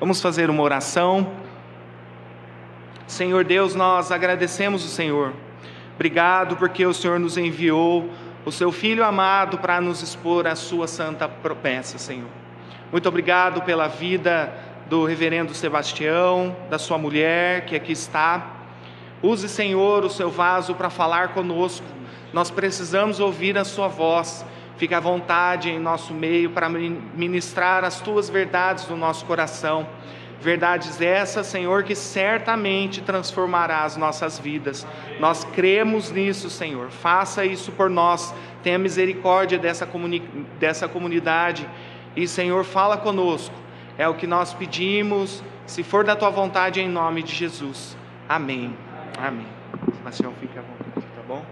Vamos fazer uma oração. Senhor Deus, nós agradecemos o Senhor. Obrigado porque o Senhor nos enviou o seu Filho amado para nos expor a sua santa promessa, Senhor. Muito obrigado pela vida do reverendo Sebastião, da sua mulher que aqui está. Use, Senhor, o seu vaso para falar conosco. Nós precisamos ouvir a sua voz. Fique à vontade em nosso meio para ministrar as tuas verdades no nosso coração. Verdades essas, Senhor, que certamente transformará as nossas vidas. Nós cremos nisso, Senhor. Faça isso por nós. Tenha misericórdia dessa comunidade. E, Senhor, fala conosco. É o que nós pedimos. Se for da tua vontade, em nome de Jesus. Amém. Amém. Sebastião, fica à vontade, tá bom?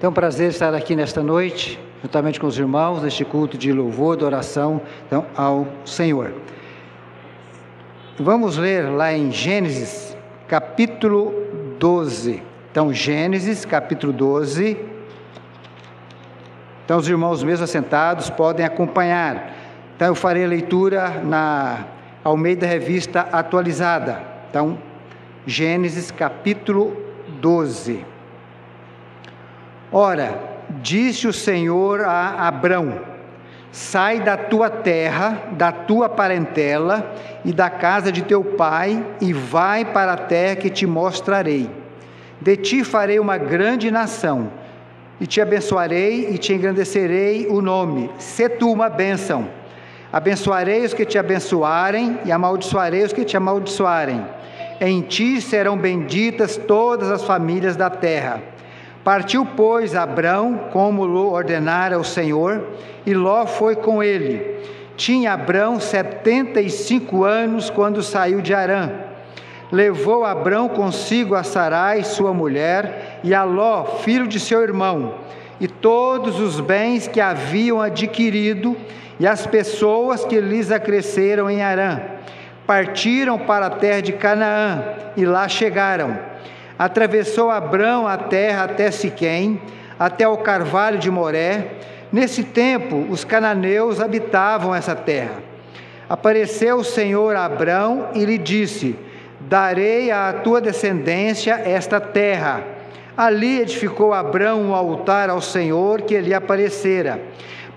É um prazer estar aqui nesta noite, juntamente com os irmãos, neste culto de louvor, de oração ao Senhor. Vamos ler lá em Gênesis, capítulo 12. Então, Gênesis, capítulo 12. Então, os irmãos mesmo assentados podem acompanhar. Então, eu farei a leitura na Almeida Revista Atualizada. Então, Gênesis, capítulo 12. Ora, disse o Senhor a Abrão: sai da tua terra, da tua parentela e da casa de teu pai, e vai para a terra que te mostrarei. De ti farei uma grande nação, e te abençoarei e te engrandecerei o nome. Sê tu uma bênção. Abençoarei os que te abençoarem, e amaldiçoarei os que te amaldiçoarem. Em ti serão benditas todas as famílias da terra. Partiu, pois, Abrão, como lhe ordenara o Senhor, e Ló foi com ele. Tinha Abrão 75 anos quando saiu de Harã. Levou Abrão consigo a Sarai, sua mulher, e a Ló, filho de seu irmão, e todos os bens que haviam adquirido, e as pessoas que lhes acresceram em Harã. Partiram para a terra de Canaã, e lá chegaram. Atravessou Abrão a terra até Siquém, até o carvalho de Moré. Nesse tempo, os cananeus habitavam essa terra. Apareceu o Senhor a Abrão e lhe disse: darei à tua descendência esta terra. Ali edificou Abrão um altar ao Senhor que lhe aparecera.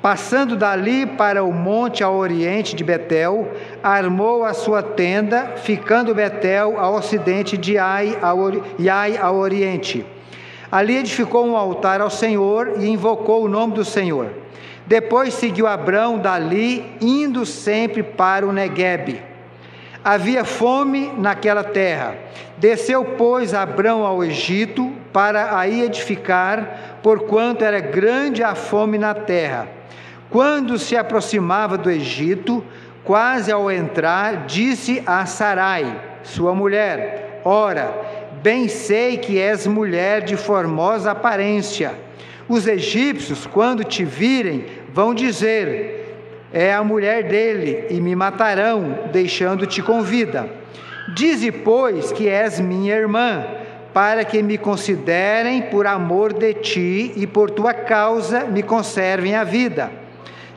Passando dali para o monte ao oriente de Betel, armou a sua tenda, ficando Betel ao ocidente de Ai ao oriente. Ali edificou um altar ao Senhor e invocou o nome do Senhor. Depois seguiu Abrão dali, indo sempre para o Neguebe. Havia fome naquela terra. Desceu, pois, Abrão ao Egito para aí edificar, porquanto era grande a fome na terra. Quando se aproximava do Egito, quase ao entrar, disse a Sarai, sua mulher: ora, bem sei que és mulher de formosa aparência. Os egípcios, quando te virem, vão dizer: é a mulher dele, e me matarão, deixando-te com vida. Dize, pois, que és minha irmã, para que me considerem por amor de ti, e por tua causa me conservem a vida.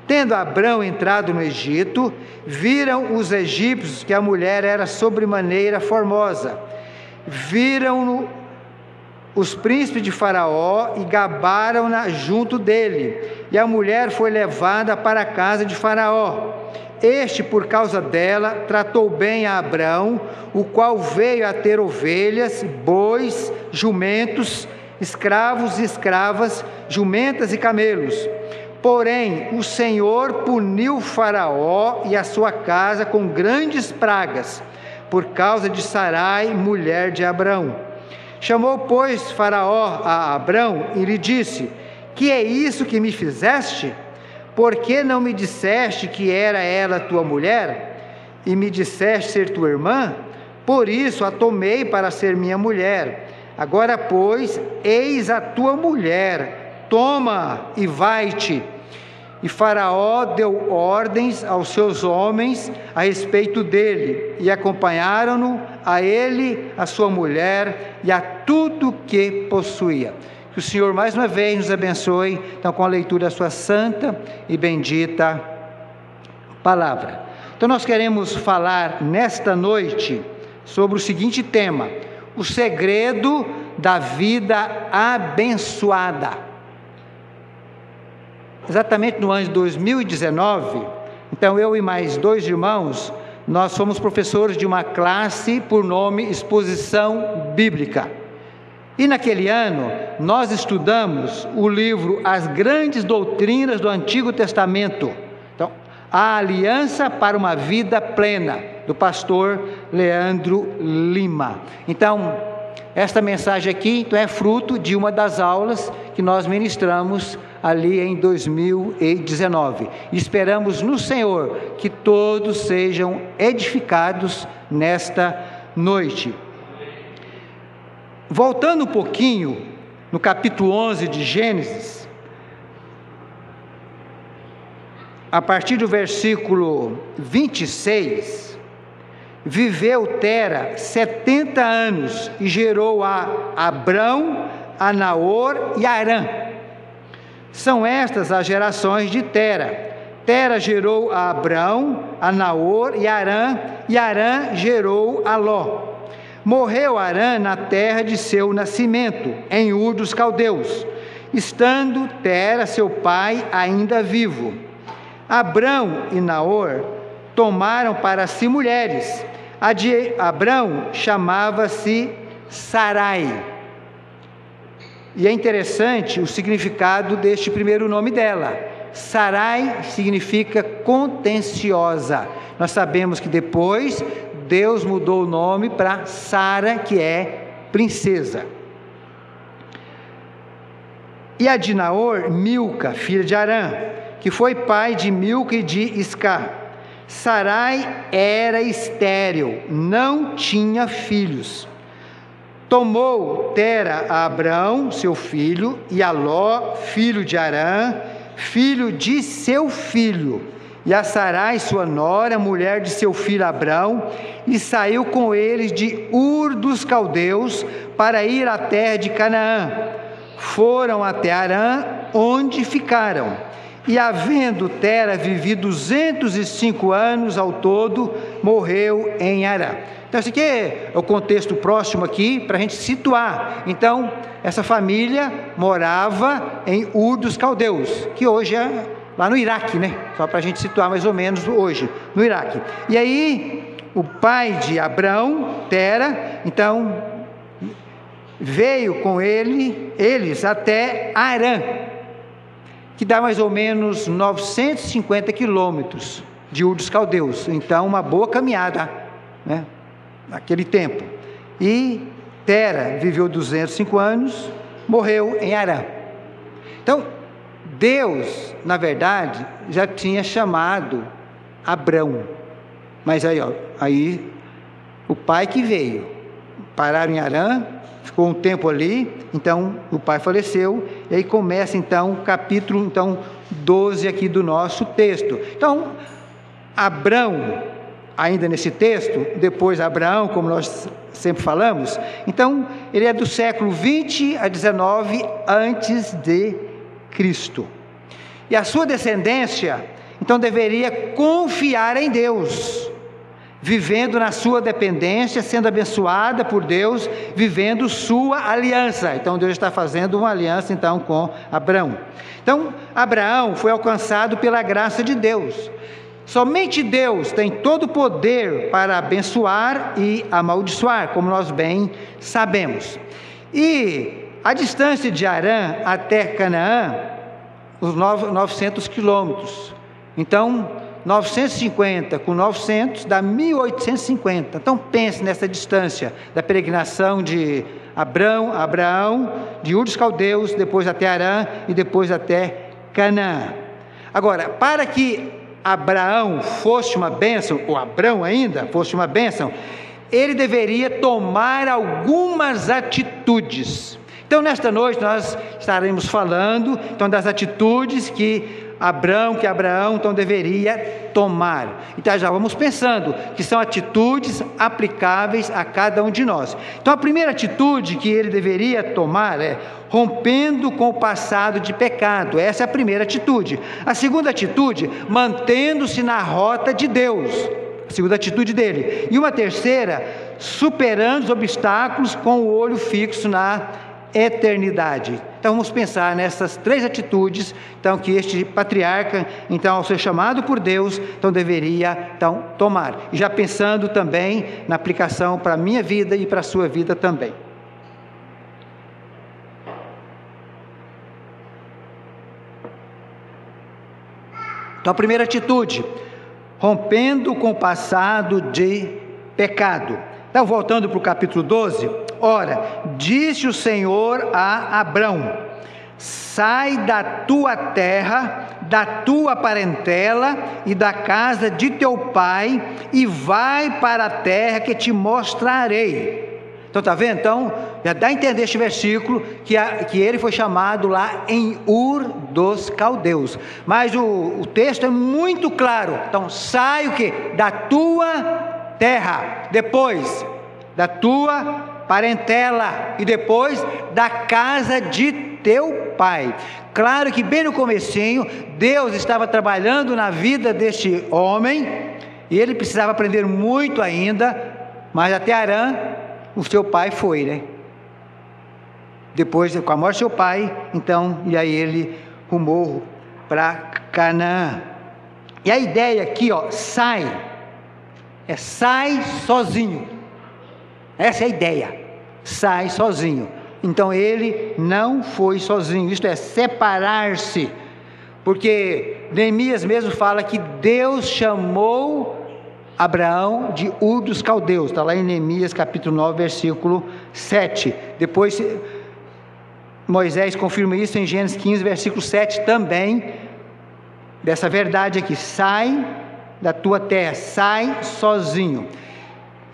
Tendo Abrão entrado no Egito, viram os egípcios que a mulher era sobremaneira formosa. Viram-no os príncipes de Faraó e gabaram-na junto dele. E a mulher foi levada para a casa de Faraó. Este, por causa dela, tratou bem a Abrão, o qual veio a ter ovelhas, bois, jumentos, escravos e escravas, jumentas e camelos. Porém, o Senhor puniu Faraó e a sua casa com grandes pragas, por causa de Sarai, mulher de Abrão. Chamou, pois, Faraó a Abrão e lhe disse: que é isso que me fizeste? Por que não me disseste que era ela tua mulher? E me disseste ser tua irmã? Por isso a tomei para ser minha mulher. Agora, pois, eis a tua mulher. Toma e vai-te. E Faraó deu ordens aos seus homens a respeito dele, e acompanharam-no, a ele, a sua mulher e a tudo que possuía. Que o Senhor mais uma vez nos abençoe, então, com a leitura da sua santa e bendita palavra. Então nós queremos falar nesta noite sobre o seguinte tema: o segredo da vida abençoada. Exatamente no ano de 2019, então eu e mais 2 irmãos, nós fomos professores de uma classe por nome Exposição Bíblica. E naquele ano, nós estudamos o livro As Grandes Doutrinas do Antigo Testamento. Então, A Aliança para uma Vida Plena, do pastor Leandro Lima. Então, esta mensagem aqui então, é fruto de uma das aulas que nós ministramos ali em 2019. Esperamos no Senhor que todos sejam edificados nesta noite. Voltando um pouquinho no capítulo 11 de Gênesis, a partir do versículo 26, viveu Tera 70 anos e gerou a Abrão, a Naor e a Harã. São estas as gerações de Tera. Tera gerou a Abrão, a Naor e Harã gerou a Ló. Morreu Harã na terra de seu nascimento, em Ur dos Caldeus, estando Tera, seu pai, ainda vivo. Abrão e Naor tomaram para si mulheres. A de Abrão chamava-se Sarai. E é interessante o significado deste primeiro nome dela. Sarai significa contenciosa. Nós sabemos que depois Deus mudou o nome para Sara, que é princesa. E a de Naor, Milca, filha de Harã, que foi pai de Milca e de Isca. Sarai era estéril, não tinha filhos. Tomou Tera a Abrão, seu filho, e a Ló, filho de Harã, filho de seu filho, e a Sarai, sua nora, mulher de seu filho Abrão, e saiu com eles de Ur dos Caldeus para ir à terra de Canaã. Foram até Harã, onde ficaram. E havendo Tera vivido 205 anos ao todo, morreu em Harã. Então esse aqui é o contexto próximo aqui, para a gente situar. Então, essa família morava em Ur dos Caldeus, que hoje é lá no Iraque, né? Só para a gente situar mais ou menos hoje, no Iraque. E aí, o pai de Abrão, Tera, então, veio com eles até Harã, que dá mais ou menos 950 quilômetros de Ur dos Caldeus. Então, uma boa caminhada, né? Naquele tempo. E Tera viveu 205 anos, morreu em Harã. Então, Deus, na verdade, já tinha chamado Abrão. Mas aí o pai que veio, pararam em Harã, ficou um tempo ali, então o pai faleceu, e aí começa então o capítulo 12 aqui do nosso texto. Então, Abrão, ainda nesse texto, depois Abraão, como nós sempre falamos, então ele é do século 20 a 19 antes de Cristo. E a sua descendência, então, deveria confiar em Deus, vivendo na sua dependência, sendo abençoada por Deus, vivendo sua aliança. Então Deus está fazendo uma aliança então com Abraão. Então Abraão foi alcançado pela graça de Deus. Somente Deus tem todo o poder para abençoar e amaldiçoar, como nós bem sabemos. E a distância de Harã até Canaã, os 900 quilômetros. Então, 950 com 900 dá 1850. Então, pense nessa distância da peregrinação de Abraão, de Ur dos Caldeus, depois até Harã e depois até Canaã. Agora, para que Abraão fosse uma bênção, ou Abrão ainda fosse uma bênção, ele deveria tomar algumas atitudes. Então, nesta noite, nós estaremos falando então, das atitudes que Abraão então deveria tomar. Então já vamos pensando que são atitudes aplicáveis a cada um de nós. Então a primeira atitude que ele deveria tomar é rompendo com o passado de pecado. Essa é a primeira atitude. A segunda atitude, mantendo-se na rota de Deus. A segunda atitude dele. E uma terceira, superando os obstáculos com o olho fixo na eternidade. Então vamos pensar nessas três atitudes, então, que este patriarca, então, ao ser chamado por Deus, então deveria tomar. E já pensando também na aplicação para a minha vida e para a sua vida também. Então a primeira atitude, rompendo com o passado de pecado. Então voltando para o capítulo 12, ora, disse o Senhor a Abrão: sai da tua terra, da tua parentela e da casa de teu pai, e vai para a terra que te mostrarei. Então está vendo? Então já dá a entender este versículo que ele foi chamado lá em Ur dos Caldeus. Mas o texto é muito claro. Então sai o quê? Da tua terra, depois da tua parentela e depois da casa de teu pai. Claro que bem no comecinho Deus estava trabalhando na vida deste homem e ele precisava aprender muito ainda, mas até Harã o seu pai foi, né? Depois, com a morte do seu pai, então, e aí ele rumou para Canaã. E a ideia aqui, sai sozinho. Essa é a ideia, sai sozinho. Então ele não foi sozinho, isto é, separar-se, porque Neemias mesmo fala que Deus chamou Abraão de Ur dos Caldeus, está lá em Neemias capítulo 9, versículo 7. Depois Moisés confirma isso em Gênesis 15, versículo 7 também, dessa verdade aqui: sai da tua terra, sai sozinho.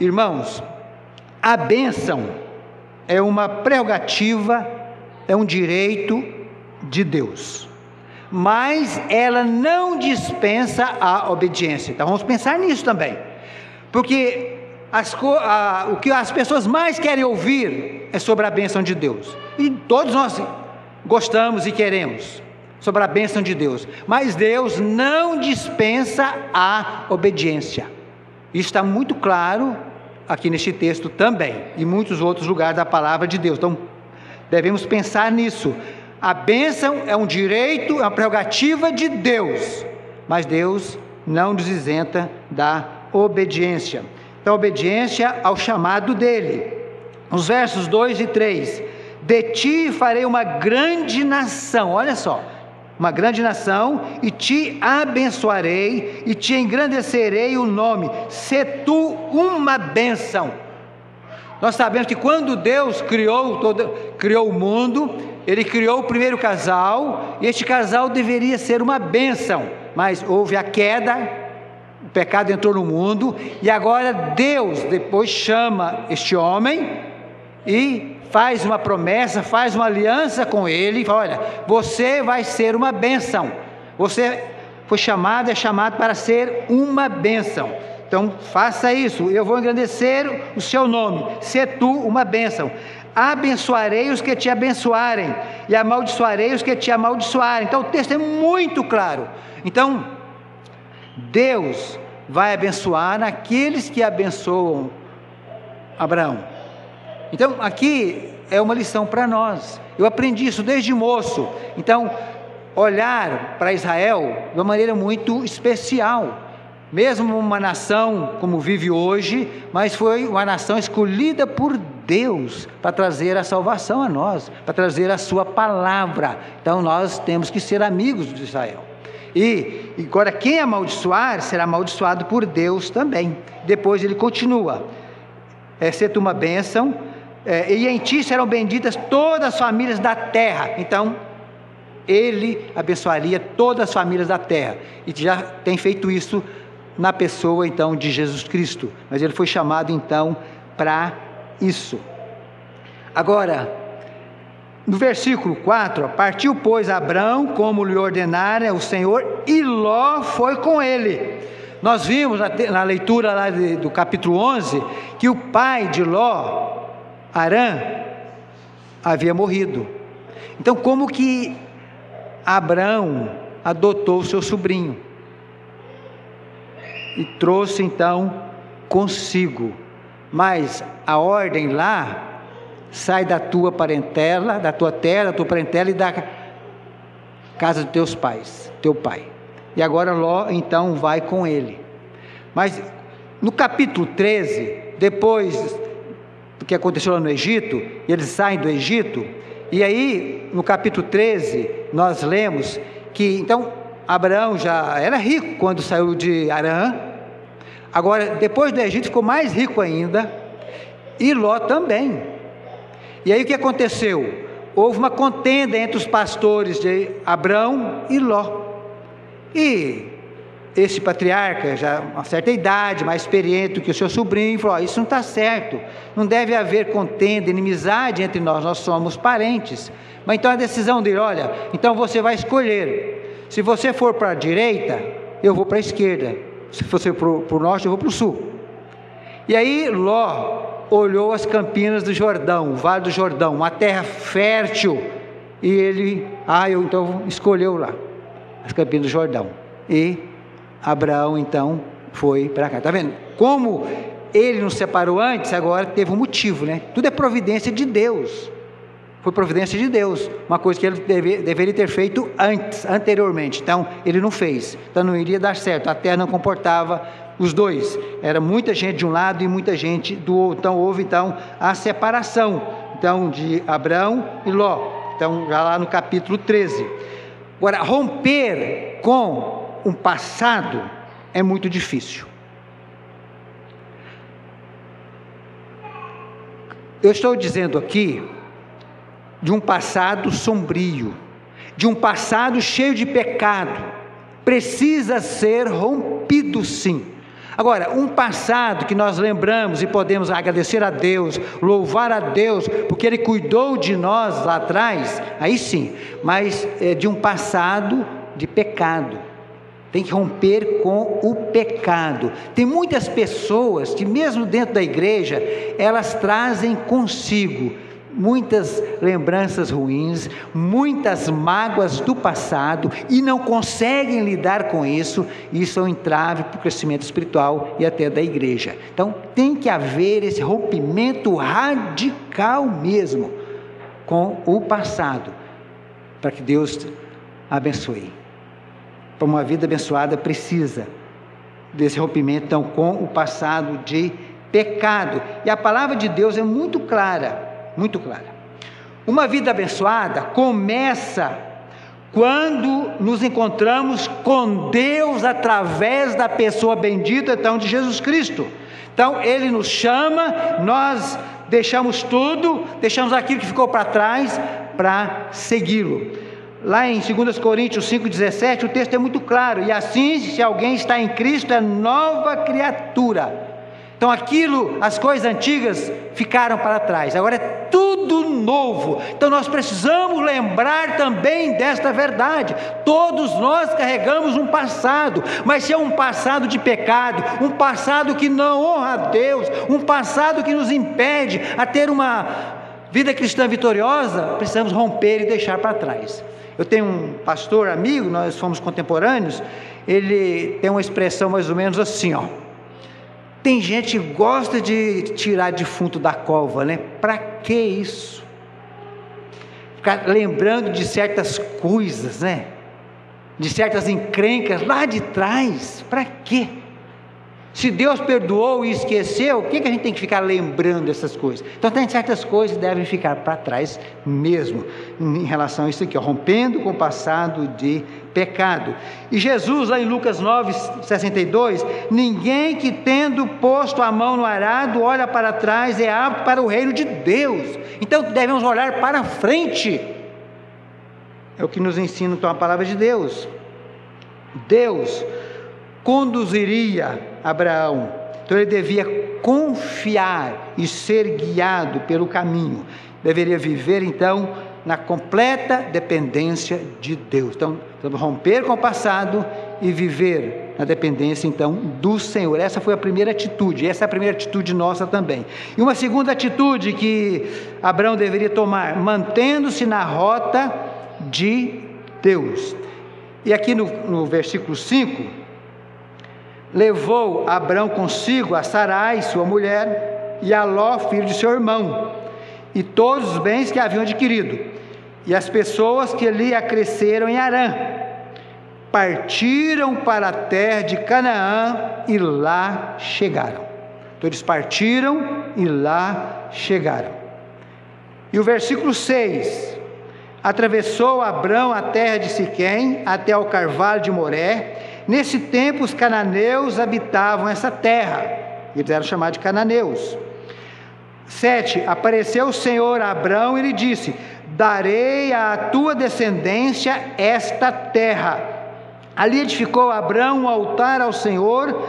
Irmãos, a bênção é uma prerrogativa, é um direito de Deus, mas ela não dispensa a obediência. Então vamos pensar nisso também, porque o que as pessoas mais querem ouvir é sobre a bênção de Deus, e todos nós gostamos e queremos sobre a bênção de Deus, mas Deus não dispensa a obediência. Isso está muito claro aqui neste texto também, e muitos outros lugares da palavra de Deus. Então devemos pensar nisso. A bênção é um direito, é uma prerrogativa de Deus, mas Deus não nos isenta da obediência. Então, obediência ao chamado dele. Os versos 2 e 3: de ti farei uma grande nação, olha só, uma grande nação, e te abençoarei, e te engrandecerei o nome, se tu uma bênção. Nós sabemos que quando Deus criou o mundo, Ele criou o primeiro casal, e este casal deveria ser uma bênção, mas houve a queda, o pecado entrou no mundo, e agora Deus depois chama este homem, e faz uma promessa, faz uma aliança com ele, e fala: olha, você vai ser uma bênção, você foi chamado, é chamado para ser uma bênção. Então faça isso, eu vou engrandecer o seu nome, se tu uma bênção. Abençoarei os que te abençoarem, e amaldiçoarei os que te amaldiçoarem. Então o texto é muito claro. Então Deus vai abençoar aqueles que abençoam Abraão. Então aqui é uma lição para nós. Eu aprendi isso desde moço. Então olhar para Israel de uma maneira muito especial, mesmo uma nação como vive hoje, mas foi uma nação escolhida por Deus para trazer a salvação a nós, para trazer a sua palavra. Então nós temos que ser amigos de Israel. E agora quem amaldiçoar será amaldiçoado por Deus também. Depois ele continua: se tu uma bênção, e em ti serão benditas todas as famílias da terra. Então ele abençoaria todas as famílias da terra, e já tem feito isso na pessoa então de Jesus Cristo, mas ele foi chamado então para isso. Agora, No versículo 4, partiu, pois, Abrão, como lhe ordenara o Senhor, e Ló foi com ele. Nós vimos na leitura lá do capítulo 11, que o pai de Ló, Harã, havia morrido. Então, como que Abrão adotou o seu sobrinho? E trouxe, então, consigo. Mas a ordem lá, sai da tua parentela, da tua terra, da tua parentela e da casa dos teus pais, teu pai. E agora Ló, então, vai com ele. Mas no capítulo 13, depois do que aconteceu lá no Egito, eles saem do Egito, e aí, no capítulo 13, nós lemos que, então, Abraão já era rico quando saiu de Harã. Agora, depois do Egito, ficou mais rico ainda, e Ló também. E aí o que aconteceu? Houve uma contenda entre os pastores de Abrão e Ló. E esse patriarca, já uma certa idade, mais experiente do que o seu sobrinho, falou: isso não está certo, não deve haver contenda, inimizade entre nós, nós somos parentes. Mas então a decisão dele: olha, então você vai escolher, se você for para a direita, eu vou para a esquerda, se você for para o norte, eu vou para o sul. E aí Ló olhou as campinas do Jordão, o Vale do Jordão, uma terra fértil, e ele, então escolheu lá, as campinas do Jordão, e Abraão então foi para cá. Está vendo? Como ele nos separou antes, agora teve um motivo, né? Tudo é providência de Deus, foi providência de Deus, uma coisa que ele deveria ter feito anteriormente, então ele não fez, então não iria dar certo, a terra não comportava os dois, era muita gente de um lado e muita gente do outro, então houve a separação, então, de Abrão e Ló, então já lá no capítulo 13. Agora, romper com um passado é muito difícil. Eu estou dizendo aqui de um passado sombrio, de um passado cheio de pecado, precisa ser rompido sim. Agora, um passado que nós lembramos e podemos agradecer a Deus, louvar a Deus, porque Ele cuidou de nós lá atrás, aí sim, mas é de um passado de pecado. Tem que romper com o pecado. Tem muitas pessoas que mesmo dentro da igreja, elas trazem consigo muitas lembranças ruins, muitas mágoas do passado e não conseguem lidar com isso. Isso é um entrave para o crescimento espiritual e até da igreja. Então tem que haver esse rompimento radical mesmo com o passado, para que Deus abençoe. Para uma vida abençoada precisa desse rompimento então com o passado de pecado. E a palavra de Deus é muito clara. Muito clara. Uma vida abençoada começa quando nos encontramos com Deus através da pessoa bendita então de Jesus Cristo. Então Ele nos chama, nós deixamos tudo, deixamos aquilo que ficou para trás para segui-lo. Lá em 2 Coríntios 5,17 o texto é muito claro: e assim, se alguém está em Cristo, é nova criatura. Então as coisas antigas ficaram para trás, agora é tudo novo. Então nós precisamos lembrar também desta verdade. Todos nós carregamos um passado, mas se é um passado de pecado, um passado que não honra a Deus, um passado que nos impede a ter uma vida cristã vitoriosa, precisamos romper e deixar para trás. Eu tenho um pastor amigo, nós fomos contemporâneos, ele tem uma expressão mais ou menos assim, tem gente que gosta de tirar defunto da cova, né? Para que isso? Ficar lembrando de certas coisas, né? De certas encrencas lá de trás, para quê? Se Deus perdoou e esqueceu, o que a gente tem que ficar lembrando dessas coisas? Então tem certas coisas que devem ficar para trás mesmo, em relação a isso aqui, rompendo com o passado de pecado. E Jesus, lá em Lucas 9,62, ninguém que tendo posto a mão no arado, olha para trás, é apto para o reino de Deus. Então devemos olhar para frente, é o que nos ensina então a palavra de Deus. Deus conduziria Abraão, então ele devia confiar e ser guiado pelo caminho, deveria viver então na completa dependência de Deus. Então, romper com o passado e viver na dependência, então, do Senhor. Essa foi a primeira atitude, essa é a primeira atitude nossa também. E uma segunda atitude que Abraão deveria tomar, mantendo-se na rota de Deus. E aqui no versículo 5, levou Abraão consigo a Sarai, sua mulher, e a Ló, filho de seu irmão, e todos os bens que haviam adquirido, e as pessoas que lhe acresceram em Harã. Partiram para a terra de Canaã e lá chegaram. Então eles partiram e lá chegaram. E o versículo 6: atravessou Abrão a terra de Siquém até ao carvalho de Moré. Nesse tempo os cananeus habitavam essa terra, eles eram chamados de cananeus. 7: apareceu o Senhor a Abrão e lhe disse: darei à tua descendência esta terra. Ali edificou Abrão um altar ao Senhor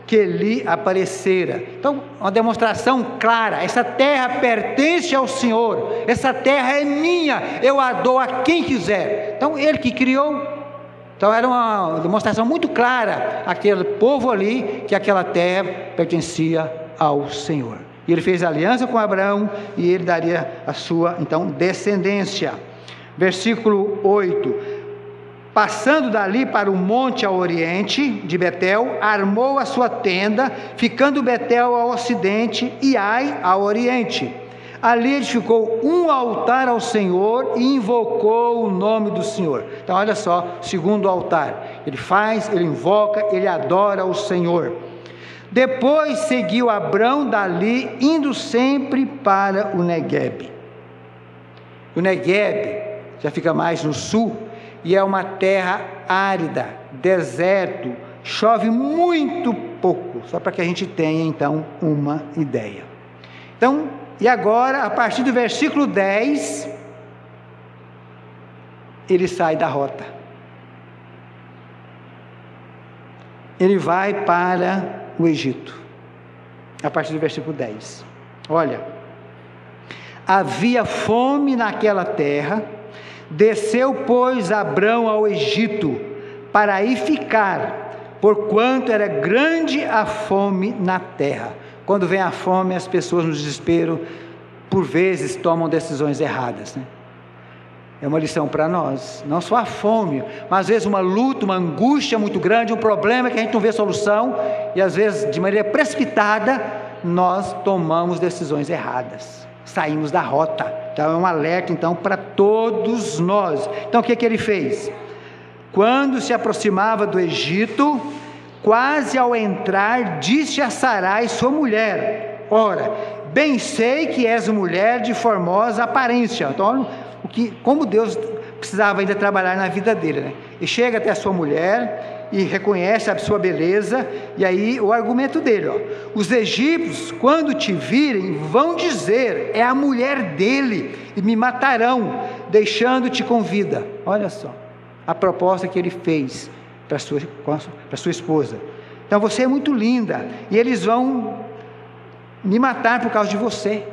que lhe aparecera. Então, uma demonstração clara: essa terra pertence ao Senhor, essa terra é minha, eu a dou a quem quiser. Então, ele que criou. Então, era uma demonstração muito clara, aquele povo ali, que aquela terra pertencia ao Senhor. E ele fez aliança com Abraão, e ele daria a sua, então, descendência. Versículo 8: passando dali para o monte ao oriente de Betel, armou a sua tenda, ficando Betel ao ocidente e Ai ao oriente. Ali edificou um altar ao Senhor e invocou o nome do Senhor. Então olha só, segundo altar, ele faz, ele invoca, ele adora o Senhor. Depois seguiu Abrão dali, indo sempre para o Neguebe. O Neguebe já fica mais no sul, e é uma terra árida, deserto, chove muito pouco, só para que a gente tenha então uma ideia. Então, e agora, a partir do versículo 10, ele sai da rota. Ele vai para o Egito, a partir do versículo 10. Olha: havia fome naquela terra. Desceu, pois, Abrão ao Egito, para aí ficar, porquanto era grande a fome na terra. Quando vem a fome, as pessoas no desespero, por vezes, tomam decisões erradas, né? É uma lição para nós, não só a fome, mas às vezes uma luta, uma angústia muito grande, um problema que a gente não vê solução, e às vezes, de maneira precipitada, nós tomamos decisões erradas. Saímos da rota. Então é um alerta então para todos nós. Então o que ele fez? Quando se aproximava do Egito, quase ao entrar, disse a Sarai, sua mulher: ora, bem sei que és mulher de formosa aparência. Então olha como Deus precisava ainda trabalhar na vida dele, né? E chega até a sua mulher e reconhece a sua beleza, e aí o argumento dele, ó: os egípcios, quando te virem, vão dizer, é a mulher dele, e me matarão, deixando-te com vida. Olha só, a proposta que ele fez para sua esposa: então você é muito linda, e eles vão me matar por causa de você.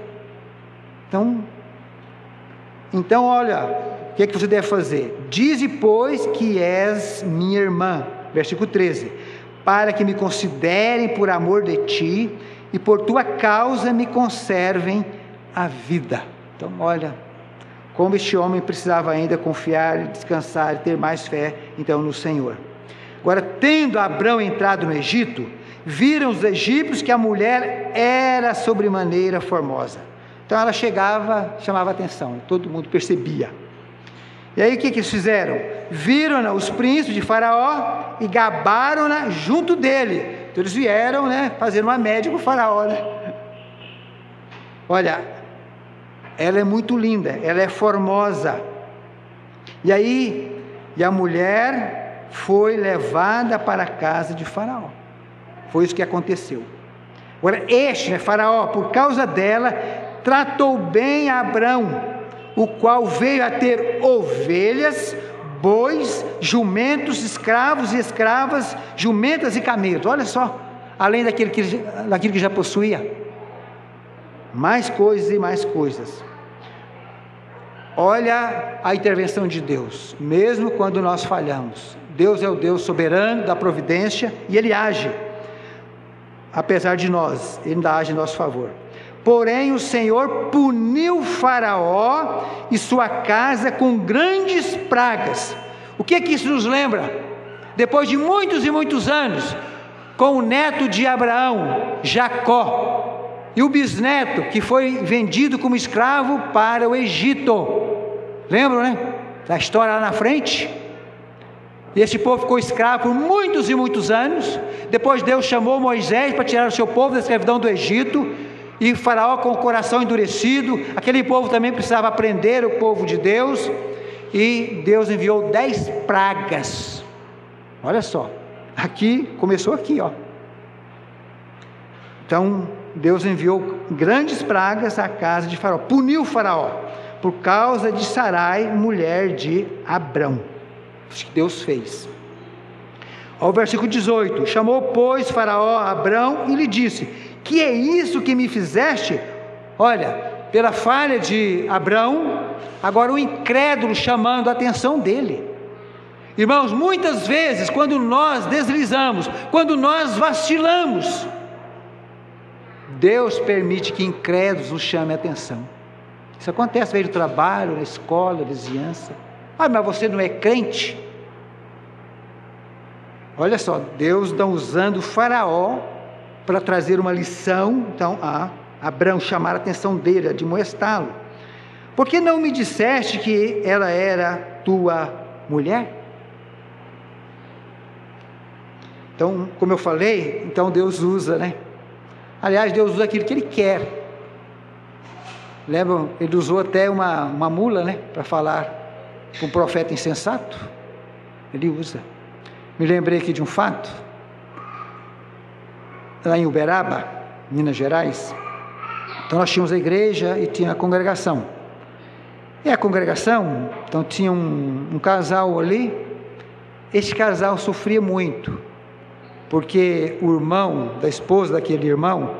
Então olha, o que você deve fazer? Dize, pois, que és minha irmã. Versículo 13: para que me considerem por amor de ti, e por tua causa me conservem a vida. Então olha, como este homem precisava ainda confiar, descansar e ter mais fé então no Senhor. Agora, tendo Abrão entrado no Egito, viram os egípcios que a mulher era sobremaneira formosa. Então ela chegava, chamava atenção, todo mundo percebia. E aí o que eles fizeram? Viram-na os príncipes de Faraó e gabaram-na junto dele. Então eles vieram, fazer uma média com o Faraó, Olha, ela é muito linda, ela é formosa. E aí, a mulher foi levada para a casa de Faraó. Foi isso que aconteceu. Agora, Faraó, por causa dela, tratou bem a Abrão, o qual veio a ter ovelhas, bois, jumentos, escravos e escravas, jumentas e camelos. Olha só, além daquilo que já possuía, mais coisas e mais coisas. Olha a intervenção de Deus, mesmo quando nós falhamos. Deus é o Deus soberano da providência e Ele age, apesar de nós, Ele ainda age em nosso favor. Porém o Senhor puniu Faraó e sua casa com grandes pragas. O que é que isso nos lembra? Depois de muitos e muitos anos, com o neto de Abraão, Jacó, e o bisneto que foi vendido como escravo para o Egito. Lembram, né? Da história lá na frente. E esse povo ficou escravo por muitos e muitos anos. Depois Deus chamou Moisés para tirar o seu povo da escravidão do Egito. E Faraó, com o coração endurecido, aquele povo também precisava aprender, o povo de Deus. E Deus enviou 10 pragas. Olha só, aqui, começou aqui, ó. Então, Deus enviou grandes pragas à casa de Faraó, puniu Faraó, por causa de Sarai, mulher de Abrão. Isso que Deus fez. Ao versículo 18, chamou, pois, Faraó a Abrão e lhe disse, que é isso que me fizeste? Olha, pela falha de Abrão, agora o incrédulo chamando a atenção dele. Irmãos, muitas vezes, quando nós deslizamos, quando nós vacilamos, Deus permite que incrédulos nos chamem a atenção. Isso acontece no meio do trabalho, na escola, na vizinhança. Ah, mas você não é crente? Olha só, Deus está usando o Faraó para trazer uma lição, então, a Abrão, chamar a atenção dele, a admoestá-lo. Por que não me disseste que ela era tua mulher? Então, como eu falei, então Deus usa, né? Aliás, Deus usa aquilo que Ele quer. Lembram? Ele usou até uma mula, né? Para falar com um profeta insensato. Ele usa. Me lembrei aqui de um fato. Lá em Uberaba, Minas Gerais. Então nós tínhamos a igreja e tinha a congregação. E a congregação, então tinha um casal ali. Esse casal sofria muito, porque o irmão da esposa daquele irmão,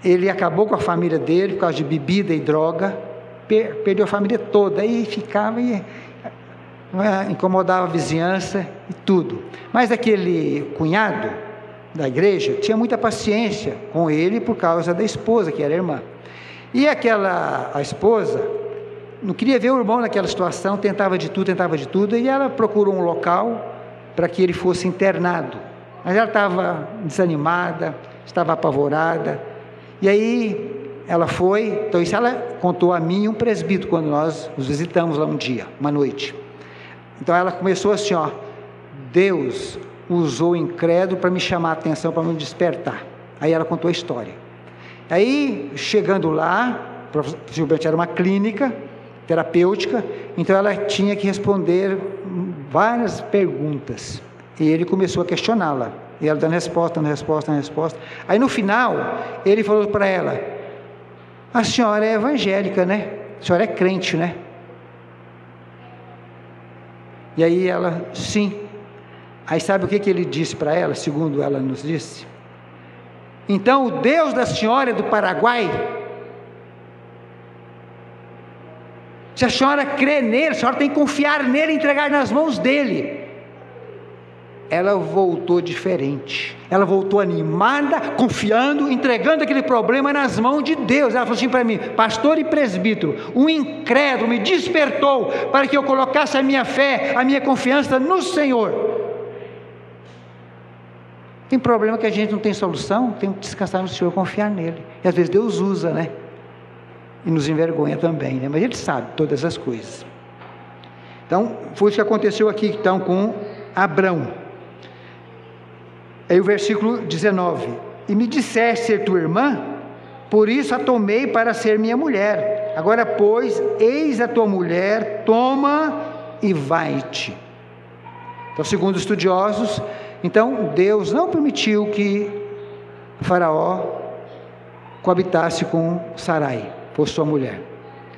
ele acabou com a família dele por causa de bebida e droga, perdeu a família toda, e ficava, incomodava a vizinhança e tudo. Mas aquele cunhado da igreja tinha muita paciência com ele por causa da esposa, que era irmã. E a esposa não queria ver o irmão naquela situação, tentava de tudo, e ela procurou um local para que ele fosse internado. Mas ela estava desanimada, estava apavorada, e aí ela foi, então isso ela contou a mim e um presbítero, quando nós os visitamos lá um dia, uma noite. Então ela começou assim, ó, Deus usou o incrédulo para me chamar a atenção, para me despertar. Aí ela contou a história. Aí, chegando lá, possivelmente era uma clínica terapêutica, então ela tinha que responder várias perguntas, e ele começou a questioná-la, e ela dando resposta. Aí no final, ele falou para ela, a senhora é evangélica, né? A senhora é crente, né? E aí ela, sim. Aí sabe o que ele disse para ela, segundo ela nos disse? Então o Deus da senhora é do Paraguai? Se a senhora crê nele, a senhora tem que confiar nele e entregar nas mãos dele. Ela voltou diferente, ela voltou animada, confiando, entregando aquele problema nas mãos de Deus. Ela falou assim para mim, pastor e presbítero, um incrédulo me despertou para que eu colocasse a minha fé, a minha confiança no Senhor. Tem problema que a gente não tem solução, tem que descansar no Senhor, confiar nele. E às vezes Deus usa, né? E nos envergonha também, né? Mas Ele sabe todas as coisas. Então, foi isso que aconteceu aqui, então, com Abrão. Aí o versículo 19, e me disseste ser tua irmã, por isso a tomei para ser minha mulher. Agora, pois, eis a tua mulher, toma e vai-te. Então, segundo estudiosos, então Deus não permitiu que Faraó coabitasse com Sarai, fosse sua mulher.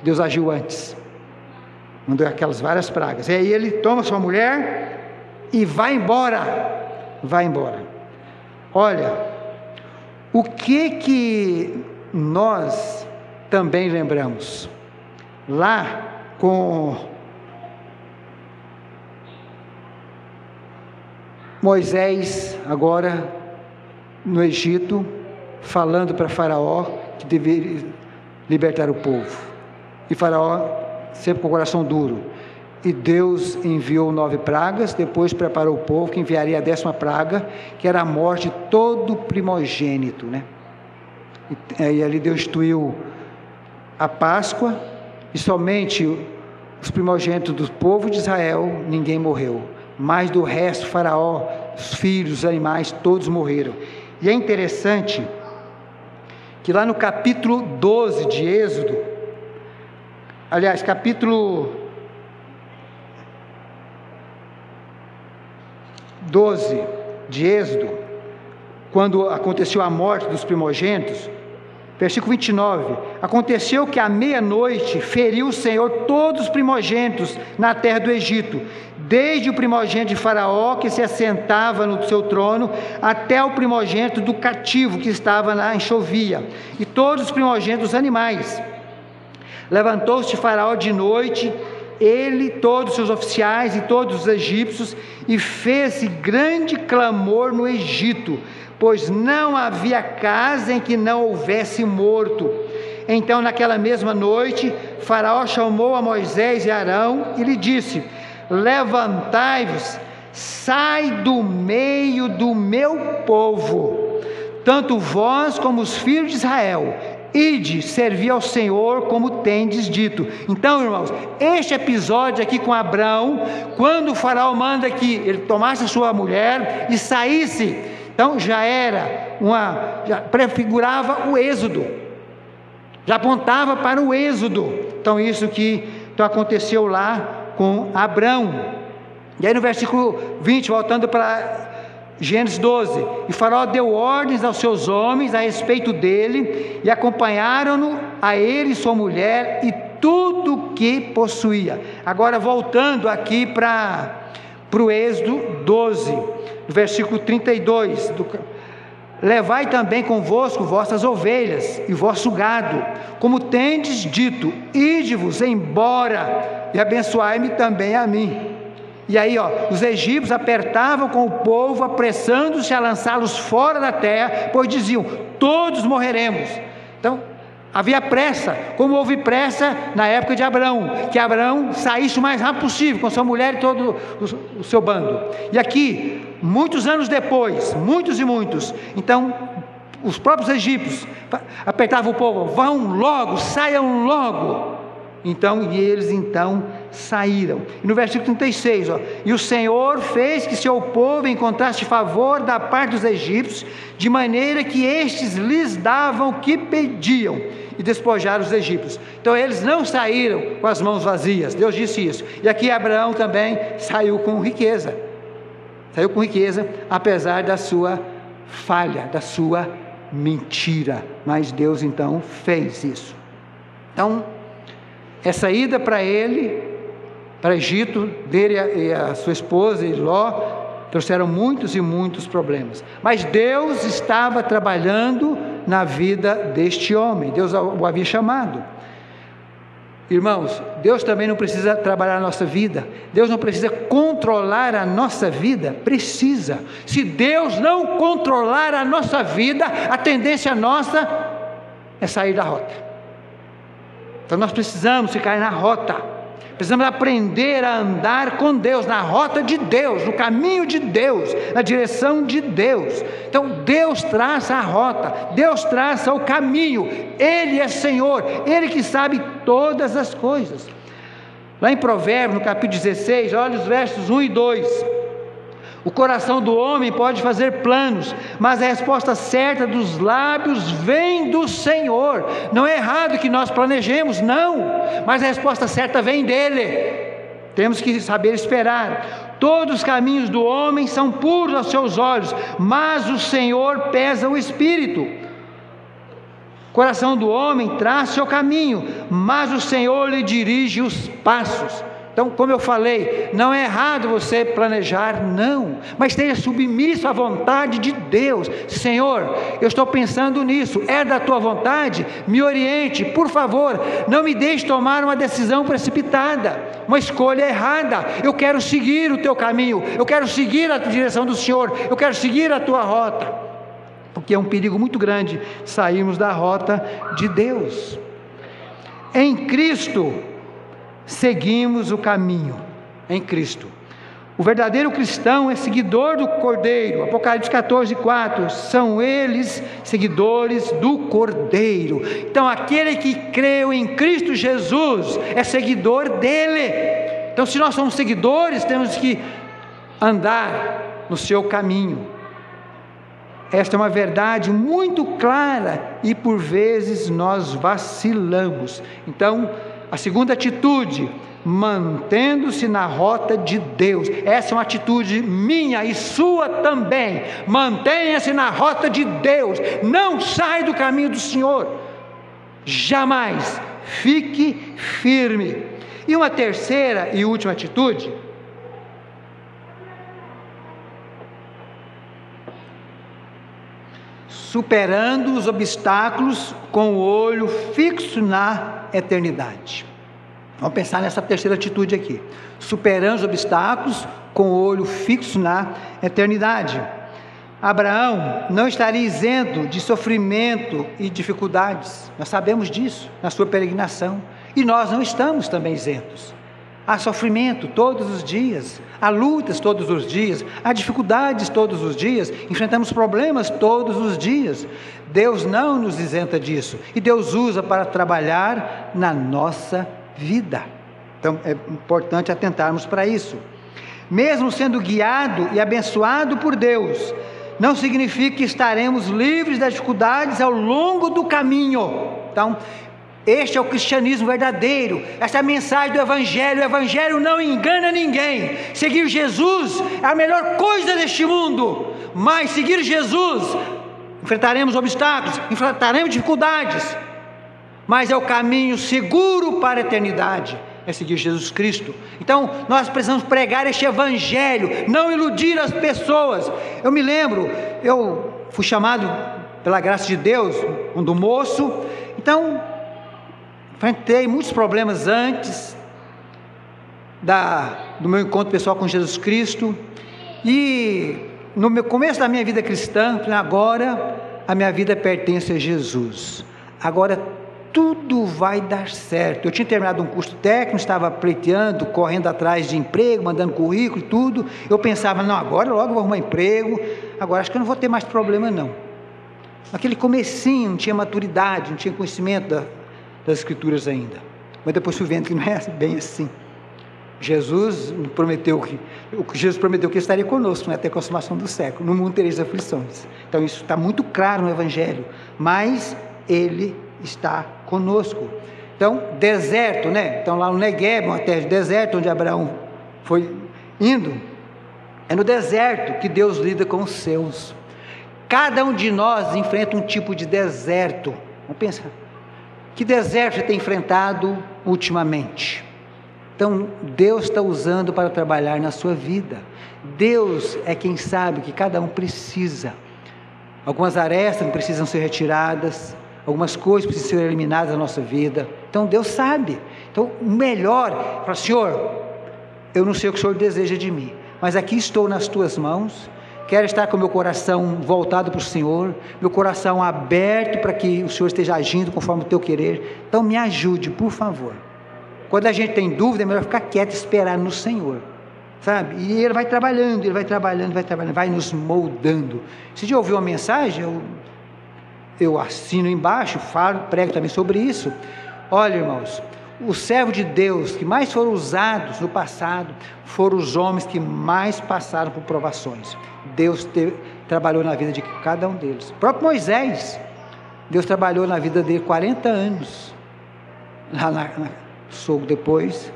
Deus agiu antes, mandou aquelas várias pragas, e aí ele toma sua mulher e vai embora. Olha, o que nós também lembramos? Lá com Moisés agora no Egito, falando para Faraó que deveria libertar o povo. E Faraó sempre com o coração duro. E Deus enviou 9 pragas, depois preparou o povo que enviaria a 10ª praga, que era a morte de todo primogênito, né? E ali Deus instituiu a Páscoa, e somente os primogênitos do povo de Israel, ninguém morreu. Mas do resto, Faraó, os filhos, os animais, todos morreram. E é interessante que lá no capítulo 12 de Êxodo, aliás, capítulo 12 de Êxodo, quando aconteceu a morte dos primogênitos, versículo 29, aconteceu que à meia-noite feriu o Senhor todos os primogênitos na terra do Egito, desde o primogênito de Faraó, que se assentava no seu trono, até o primogênito do cativo, que estava na enxovia, e todos os primogênitos dos animais. Levantou-se Faraó de noite, ele, todos os seus oficiais e todos os egípcios, e fez grande clamor no Egito, pois não havia casa em que não houvesse morto. Então, naquela mesma noite, Faraó chamou a Moisés e Arão e lhe disse: levantai-vos, sai do meio do meu povo, tanto vós como os filhos de Israel, ide servir ao Senhor como tendes dito. Então, irmãos, este episódio aqui com Abrão, quando o Faraó manda que ele tomasse a sua mulher e saísse, então já prefigurava o êxodo, já apontava para o êxodo. Então isso que aconteceu lá com Abrão. E aí no versículo 20, voltando para Gênesis 12, e Faraó deu ordens aos seus homens a respeito dele, e acompanharam-no a ele e sua mulher e tudo o que possuía. Agora voltando aqui para o Êxodo 12, versículo 32, levai também convosco vossas ovelhas e vosso gado, como tendes dito, ide-vos embora e abençoai-me também a mim. E aí, os egípcios apertavam com o povo, apressando-se a lançá-los fora da terra, pois diziam: todos morreremos. Então, havia pressa, como houve pressa na época de Abrão, que Abrão saísse o mais rápido possível, com sua mulher e todo o seu bando. E aqui, muitos anos depois, muitos, então, os próprios egípcios apertavam o povo: vão logo, saiam logo. Então, e eles então saíram. E no versículo 36, e o Senhor fez que seu povo encontrasse favor da parte dos egípcios, de maneira que estes lhes davam o que pediam, e despojaram os egípcios. Então eles não saíram com as mãos vazias, Deus disse isso. E aqui Abraão também saiu com riqueza, apesar da sua falha, da sua mentira, mas Deus então fez isso. Então, essa ida para ele, para Egito, dele e a sua esposa e Ló, trouxeram muitos e muitos problemas. Mas Deus estava trabalhando na vida deste homem, Deus o havia chamado. Irmãos, Deus também não precisa trabalhar na nossa vida, Deus não precisa controlar a nossa vida, precisa. Se Deus não controlar a nossa vida, a tendência nossa é sair da rota. Então nós precisamos ficar na rota, precisamos aprender a andar com Deus, na rota de Deus, no caminho de Deus, na direção de Deus. Então Deus traça a rota, Deus traça o caminho, Ele é Senhor, Ele que sabe todas as coisas. Lá em Provérbios, no capítulo 16, olha os versos 1 e 2. O coração do homem pode fazer planos, mas a resposta certa dos lábios vem do Senhor. Não é errado que nós planejemos, não, mas a resposta certa vem dEle. Temos que saber esperar. Todos os caminhos do homem são puros aos seus olhos, mas o Senhor pesa o espírito. O coração do homem traça seu caminho, mas o Senhor lhe dirige os passos. Então, como eu falei, não é errado você planejar, não, mas esteja submisso à vontade de Deus. Senhor, eu estou pensando nisso, é da tua vontade? Me oriente, por favor, não me deixe tomar uma decisão precipitada, uma escolha errada. Eu quero seguir o teu caminho, eu quero seguir a direção do Senhor, eu quero seguir a tua rota, porque é um perigo muito grande sairmos da rota de Deus. Em Cristo, seguimos o caminho, em Cristo. O verdadeiro cristão é seguidor do Cordeiro. Apocalipse 14:4, são eles seguidores do Cordeiro. Então aquele que creu em Cristo Jesus é seguidor dele. Então, se nós somos seguidores, temos que andar no seu caminho. Esta é uma verdade muito clara e por vezes nós vacilamos. Então, a segunda atitude, mantendo-se na rota de Deus. Essa é uma atitude minha e sua também. Mantenha-se na rota de Deus. Não sai do caminho do Senhor. Jamais. Fique firme. E uma terceira e última atitude, superando os obstáculos com o olho fixo na eternidade. Vamos pensar nessa terceira atitude aqui. Superando os obstáculos com o olho fixo na eternidade. Abraão não estaria isento de sofrimento e dificuldades. Nós sabemos disso na sua peregrinação. E nós não estamos também isentos. Há sofrimento todos os dias, há lutas todos os dias, há dificuldades todos os dias, enfrentamos problemas todos os dias. Deus não nos isenta disso, e Deus usa para trabalhar na nossa vida. Então é importante atentarmos para isso. Mesmo sendo guiado e abençoado por Deus, não significa que estaremos livres das dificuldades ao longo do caminho. Então, este é o cristianismo verdadeiro, essa é a mensagem do Evangelho. O Evangelho não engana ninguém. Seguir Jesus é a melhor coisa deste mundo, mas seguir Jesus, enfrentaremos obstáculos, enfrentaremos dificuldades, mas é o caminho seguro para a eternidade, é seguir Jesus Cristo. Então nós precisamos pregar este Evangelho, não iludir as pessoas. Eu me lembro, eu fui chamado pela graça de Deus quando moço, então enfrentei muitos problemas antes do meu encontro pessoal com Jesus Cristo, e no começo da minha vida cristã, agora a minha vida pertence a Jesus, agora tudo vai dar certo. Eu tinha terminado um curso técnico, estava pleiteando, correndo atrás de emprego, mandando currículo e tudo. Eu pensava, não, agora logo vou arrumar emprego, agora acho que eu não vou ter mais problema não. Naquele comecinho, não tinha maturidade, não tinha conhecimento das Escrituras ainda, mas depois fui vendo que não é bem assim. Jesus prometeu que estaria conosco, até a consumação do século. No mundo tereis aflições. Então isso está muito claro no Evangelho, mas Ele está conosco. Então, deserto, né? Então lá no Negueb, uma terra de deserto, onde Abraão foi indo, é no deserto que Deus lida com os seus. Cada um de nós enfrenta um tipo de deserto. Vamos pensar. Que deserto você tem enfrentado ultimamente? Então, Deus está usando para trabalhar na sua vida. Deus é quem sabe o que cada um precisa. Algumas arestas precisam ser retiradas, algumas coisas precisam ser eliminadas da nossa vida. Então, Deus sabe. Então, o melhor, fala, Senhor, eu não sei o que o Senhor deseja de mim, mas aqui estou nas tuas mãos. Quero estar com meu coração voltado para o Senhor, meu coração aberto para que o Senhor esteja agindo conforme o teu querer. Então me ajude, por favor. Quando a gente tem dúvida, é melhor ficar quieto e esperar no Senhor, sabe? E Ele vai trabalhando, vai nos moldando. Se já ouviu uma mensagem, eu assino embaixo, prego também sobre isso. Olha, irmãos, os servos de Deus que mais foram usados no passado foram os homens que mais passaram por provações. Deus trabalhou na vida de cada um deles. O próprio Moisés, Deus trabalhou na vida dele 40 anos, lá na Sogo, depois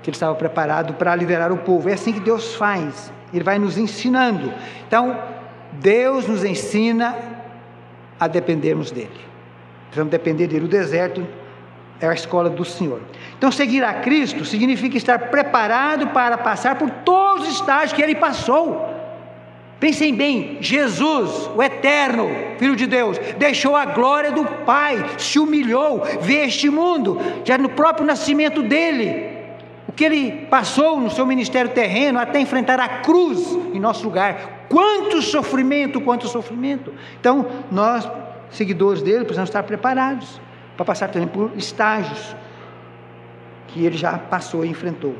que ele estava preparado para liderar o povo. É assim que Deus faz, Ele vai nos ensinando. Então, Deus nos ensina a dependermos dele. Precisamos depender dele. O deserto É a escola do Senhor. Então, seguir a Cristo significa estar preparado para passar por todos os estágios que Ele passou. Pensem bem, Jesus, o eterno Filho de Deus, deixou a glória do Pai, se humilhou, veio a este mundo, já no próprio nascimento dele. O que Ele passou no seu ministério terreno, até enfrentar a cruz em nosso lugar. Quanto sofrimento, quanto sofrimento. Então, nós, seguidores dele, precisamos estar preparados para passar também por estágios que ele já passou e enfrentou.